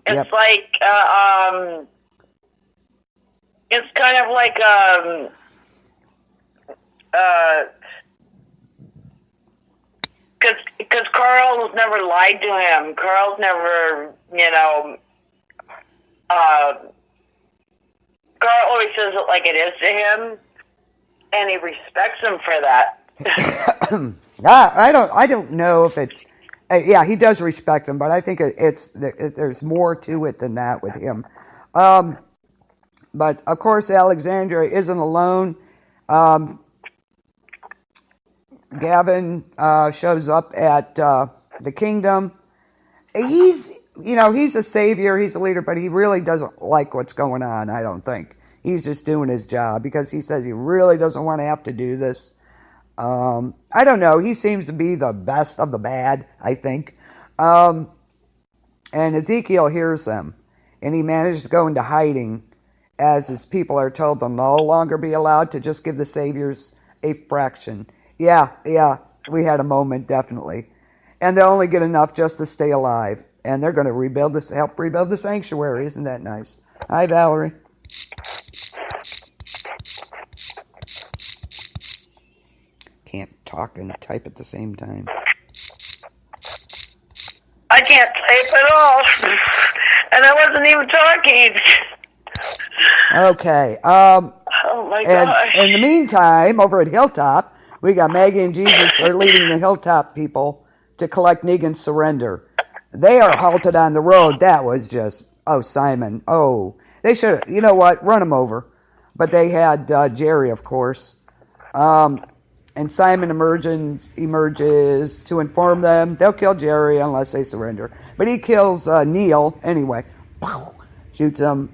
It's Yep. like, it's kind of like, because Carl's never lied to him. Carl's never, Carl always says it like it is to him, and he respects him for that. I don't know if it's, yeah, he does respect him, but I think there's more to it than that with him. But of course, Alexandria isn't alone. Gavin shows up at the kingdom. He's a savior, he's a leader, but he really doesn't like what's going on, I don't think. He's just doing his job because he says he really doesn't want to have to do this. I don't know. He seems to be the best of the bad, I think. And Ezekiel hears them, and he managed to go into hiding as his people are told they'll no longer be allowed to just give the saviors a fraction. Yeah, we had a moment, definitely. And they'll only get enough just to stay alive. And they're going to help rebuild the sanctuary. Isn't that nice? Hi, Valerie. Can't talk and type at the same time. I can't type at all. And I wasn't even talking. Okay. Oh, my gosh. In the meantime, over at Hilltop, we got Maggie and Jesus are leading the Hilltop people to collect Negan's surrender. They are halted on the road. That was just, Simon. They should have, you know what, run him over. But they had Jerry, of course. And Simon emerges to inform them they'll kill Jerry unless they surrender. But he kills Neil anyway. Shoots him.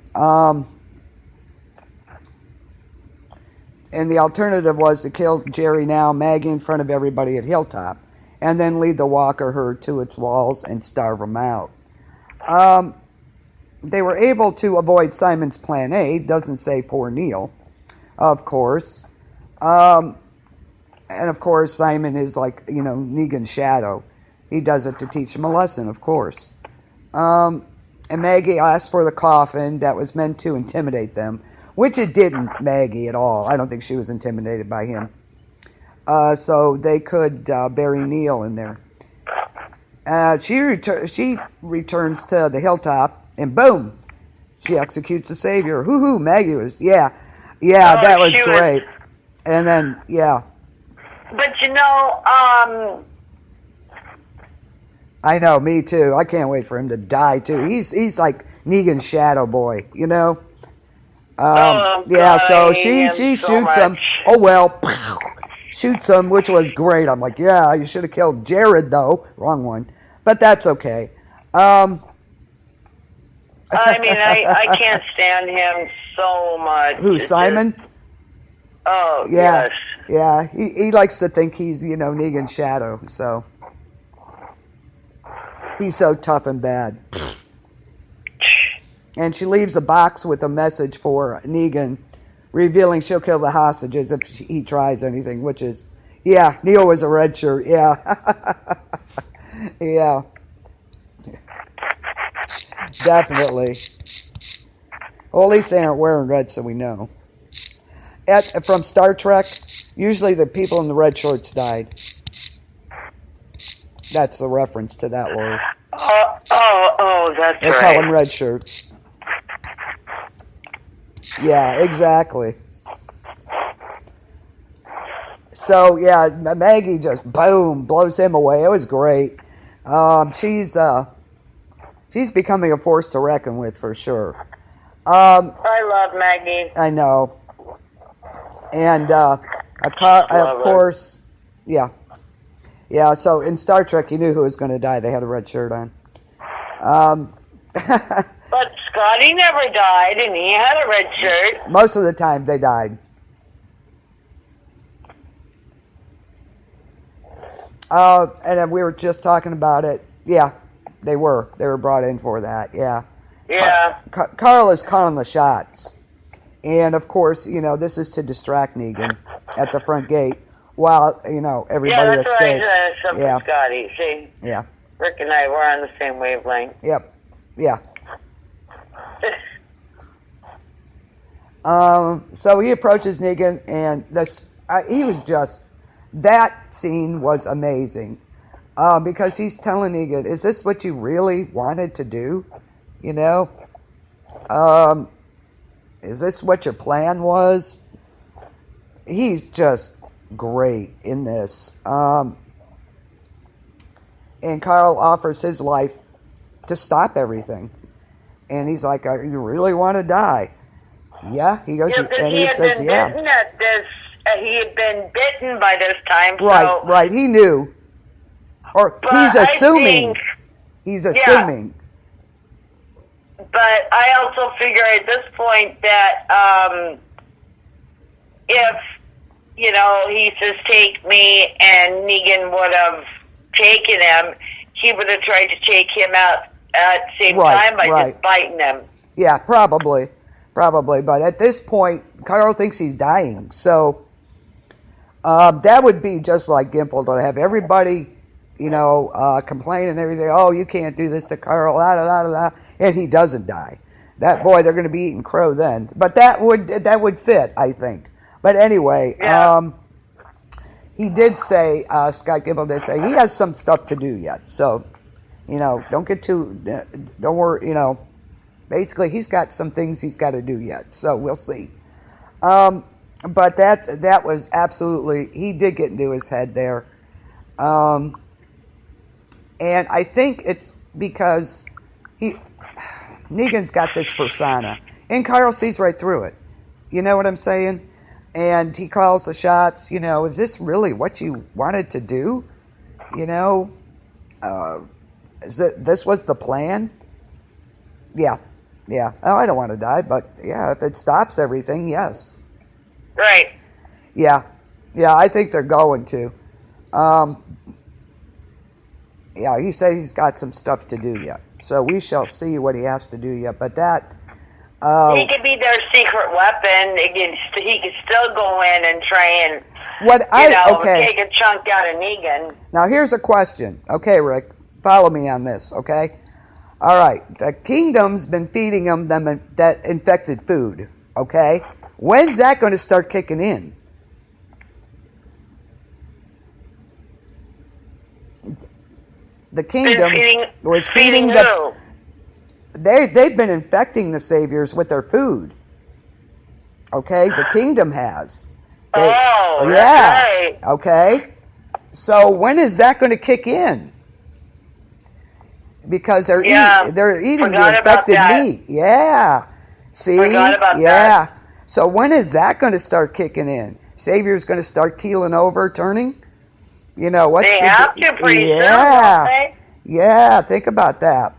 And the alternative was to kill Jerry now, Maggie in front of everybody at Hilltop, and then lead the Walker herd to its walls and starve them out. They were able to avoid Simon's plan A. Doesn't say poor Neil, of course. And of course, Simon is like, Negan's shadow. He does it to teach him a lesson, of course. And Maggie asked for the coffin that was meant to intimidate them, which it didn't, Maggie, at all. I don't think she was intimidated by him. So they could bury Neil in there. She returns to the Hilltop, and boom, she executes the Savior. Hoo-hoo, Maggie was, that was great. And then, But I know, me too. I can't wait for him to die too. He's like Negan's shadow boy, so she shoots him. Oh well, shoots him, which was great. I'm like, you should have killed Jared though. Wrong one, but that's okay. I can't stand him so much. Who, Simon? Yes. Yeah, he likes to think he's, Negan's shadow, so. He's so tough and bad. And she leaves a box with a message for Negan, revealing she'll kill the hostages if he tries anything, which is, Neil was a red shirt, yeah. Definitely. Well, at least they aren't wearing red, so we know. From Star Trek, usually the people in the red shorts died. That's the reference to that lore. That's they call them red shirts. Yeah, exactly. So, Maggie just, boom, blows him away. It was great. She's becoming a force to reckon with, for sure. I love Maggie. I know. And, of course, so in Star Trek, you knew who was going to die. They had a red shirt on. But Scotty never died, and he had a red shirt. Most of the time, they died. And then we were just talking about it. Yeah, they were. They were brought in for that, Yeah. Carl is calling the shots. And, of course, this is to distract Negan at the front gate while, everybody escapes. Scotty. See? Yeah. Rick and I were on the same wavelength. Yep. Yeah. So he approaches Negan, and he was just, that scene was amazing. Because he's telling Negan, is this what you really wanted to do? You know? Is this what your plan was? He's just great in this. And Carl offers his life to stop everything. And he's like, you really want to die? Yeah. He goes, and he says, yeah. He had been bitten by this time. Right. He knew. Or he's assuming. He's assuming. Yeah. But I also figure at this point that if, he says, take me, and Negan would have taken him, he would have tried to take him out at the same time by just biting him. Yeah, probably. But at this point, Carl thinks he's dying. So that would be just like Gimple to have everybody, complain and everything. Oh, you can't do this to Carl, and he doesn't die. That boy, they're going to be eating crow then. But that would fit, I think. But anyway, he did say, Scott Gimple did say, he has some stuff to do yet. So, don't worry, basically he's got some things he's got to do yet. So we'll see. But that was absolutely, he did get into his head there. And I think it's because Negan's got this persona, and Carl sees right through it. You know what I'm saying? And he calls the shots. Is this really what you wanted to do? This was the plan? Yeah. Oh, I don't want to die, but yeah, if it stops everything, yes. Right. Yeah, I think they're going to. Yeah, he said he's got some stuff to do yet. So we shall see what he has to do yet. But that... he could be their secret weapon. He could still go in and try and, take a chunk out of Negan. Now, here's a question. Okay, Rick, follow me on this, okay? All right, the Kingdom's been feeding them that infected food, okay? When's that going to start kicking in? The Kingdom was feeding the... They've been infecting the Saviors with their food. Okay, the Kingdom has. Yeah. Right. Okay. So when is that going to kick in? Because they're eating the infected meat. Yeah. See? Forgot about that. So when is that going to start kicking in? Savior's going to start keeling over, turning? They have to pretty soon, don't they? Yeah, think about that.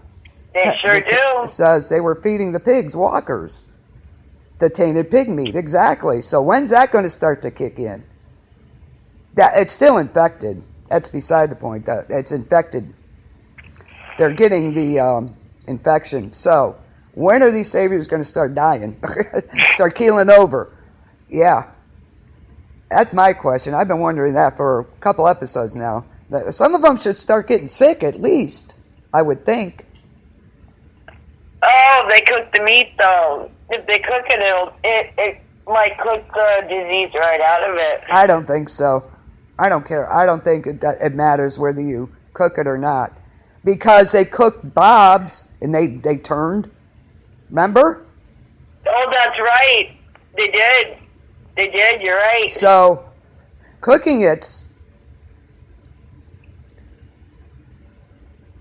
They sure do. It says they were feeding the pigs walkers. The tainted pig meat, exactly. So when's that going to start to kick in? That it's still infected. That's beside the point. It's infected. They're getting the infection. So when are these Saviors going to start dying? Start keeling over? Yeah. That's my question. I've been wondering that for a couple episodes now. Some of them should start getting sick at least, I would think. Oh, they cook the meat though. If they cook it, it might cook the disease right out of it. I don't think so. I don't care. I don't think it matters whether you cook it or not. Because they cooked Bob's and they turned. Remember? Oh, that's right. They did. You're right. So, cooking it's...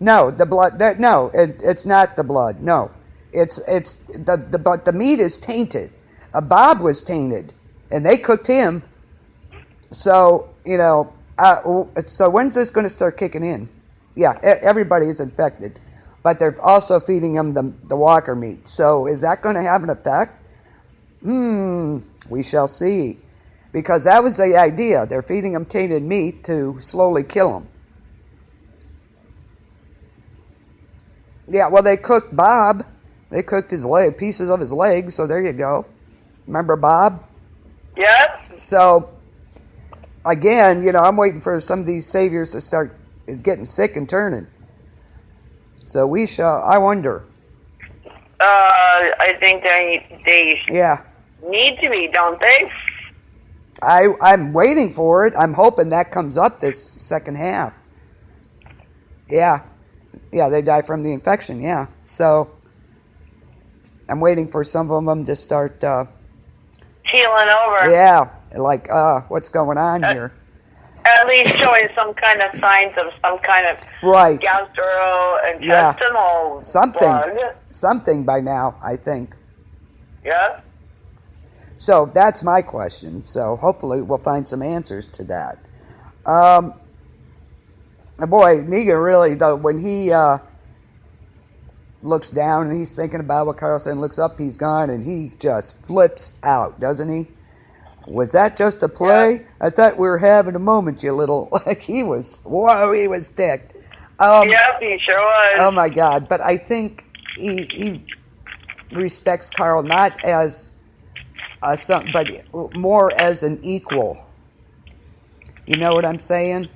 No, the blood. It's not the blood. No, it's the meat is tainted. Bob was tainted, and they cooked him. So so when's this going to start kicking in? Yeah, everybody is infected, but they're also feeding them the walker meat. So is that going to have an effect? We shall see, because that was the idea. They're feeding them tainted meat to slowly kill them. Yeah, well, they cooked Bob. They cooked his pieces of his legs, so there you go. Remember Bob? Yep. So, again, I'm waiting for some of these Saviors to start getting sick and turning. So I wonder. I think they Yeah. need to be, don't they? I'm waiting for it. I'm hoping that comes up this second half. Yeah. Yeah, they die from the infection, yeah. So, I'm waiting for some of them to start... Healing over. Yeah, like, what's going on here? At least showing some kind of signs of some kind of right. gastrointestinal Something by now, I think. Yeah. So that's my question. So hopefully we'll find some answers to that. Boy, Negan really, though, when he looks down and he's thinking about what Carl said and looks up, he's gone, and he just flips out, doesn't he? Was that just a play? Yeah. I thought we were having a moment, you little... Like, he was... Whoa, he was ticked. Yep, he sure was. Oh, my God. But I think he respects Carl not as somebody, more as an equal. You know what I'm saying?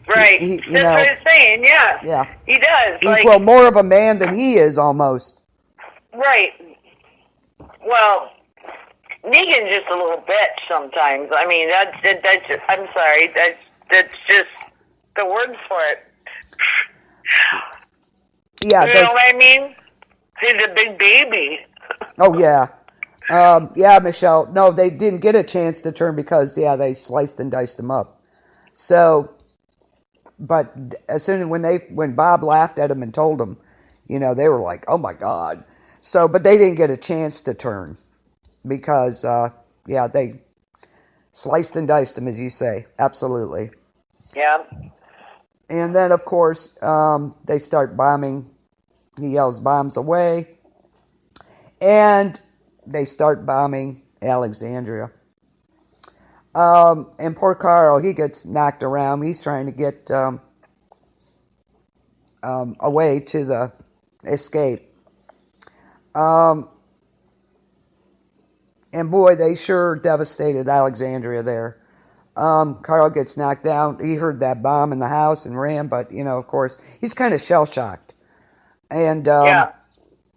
Right. That's what I'm saying, yeah. Yeah. He does. Equal, more of a man than he is, almost. Right. Well... Negan's just a little bitch sometimes. I mean, that's just, I'm sorry, that's just the words for it. Yeah, you know what I mean? He's a big baby. Oh, yeah. Yeah, Michelle. No, they didn't get a chance to turn because, they sliced and diced him up. So, but as soon as when Bob laughed at him and told him, they were like, oh my God. So, but they didn't get a chance to turn. Because, they sliced and diced him, as you say. Absolutely. Yeah. And then, of course, they start bombing. He yells bombs away. And they start bombing Alexandria. And poor Carl, he gets knocked around. He's trying to get away to the escape. And boy, they sure devastated Alexandria there. Carl gets knocked down. He heard that bomb in the house and ran, but, of course, he's kind of shell-shocked. And,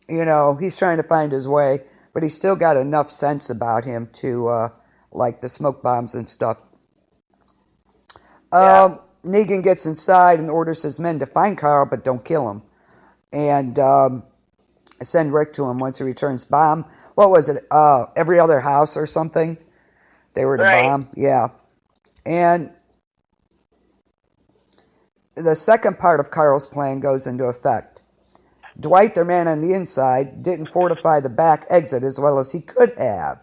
he's trying to find his way, but he's still got enough sense about him to, like the smoke bombs and stuff. Negan gets inside and orders his men to find Carl, but don't kill him. And send Rick to him once he returns. Bomb. What was it? Every other house or something? They were to bomb? Yeah. And the second part of Carl's plan goes into effect. Dwight, their man on the inside, didn't fortify the back exit as well as he could have.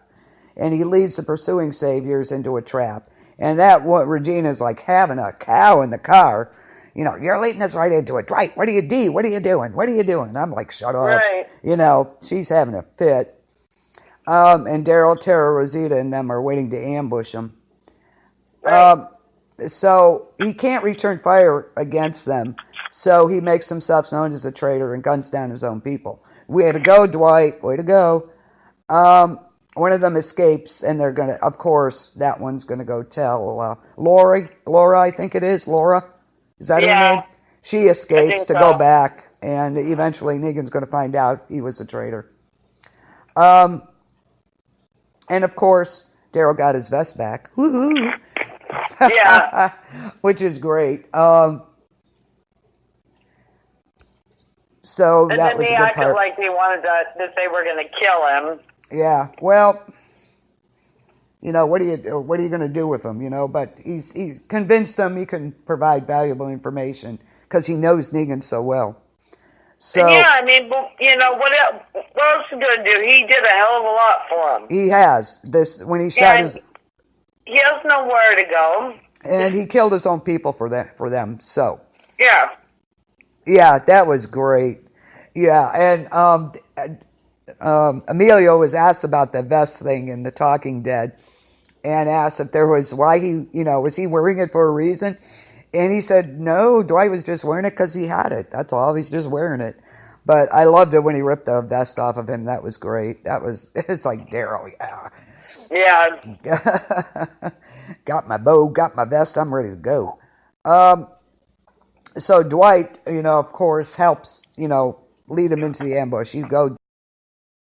And he leads the pursuing saviors into a trap. And that, what Regina's like having a cow in the car. You're leading us right into it. Dwight, what are you doing? What are you doing? What are you doing? I'm like, shut up. Right. She's having a fit. And Daryl, Tara, Rosita, and them are waiting to ambush him. Right. So he can't return fire against them. So he makes himself known as a traitor and guns down his own people. Way to go, Dwight. Way to go. One of them escapes, and they're going to, of course, that one's going to go tell Laura, I think it is. Laura? Is that her name? She escapes to go back, and eventually Negan's going to find out he was a traitor. And, of course, Daryl got his vest back. Woo-hoo. Yeah. Which is great. So and that then was they a good acted part. like they wanted that they were going to kill him. Yeah. Well, what are you going to do with him? But he's convinced them he can provide valuable information because he knows Negan so well. So yeah, I mean, what else is he going to do? He did a hell of a lot for him. He has. When he shot his... He has nowhere to go. And he killed his own people for them, so... Yeah. Yeah, that was great. Yeah, and Emilio was asked about the vest thing in The Talking Dead and asked if there was... Why he... was he wearing it for a reason? And he said, no, Dwight was just wearing it because he had it. That's all. He's just wearing it. But I loved it when he ripped the vest off of him. That was great. It's like, Daryl, yeah. Yeah. Got my bow, got my vest, I'm ready to go. So Dwight, of course, helps, lead him into the ambush. You go,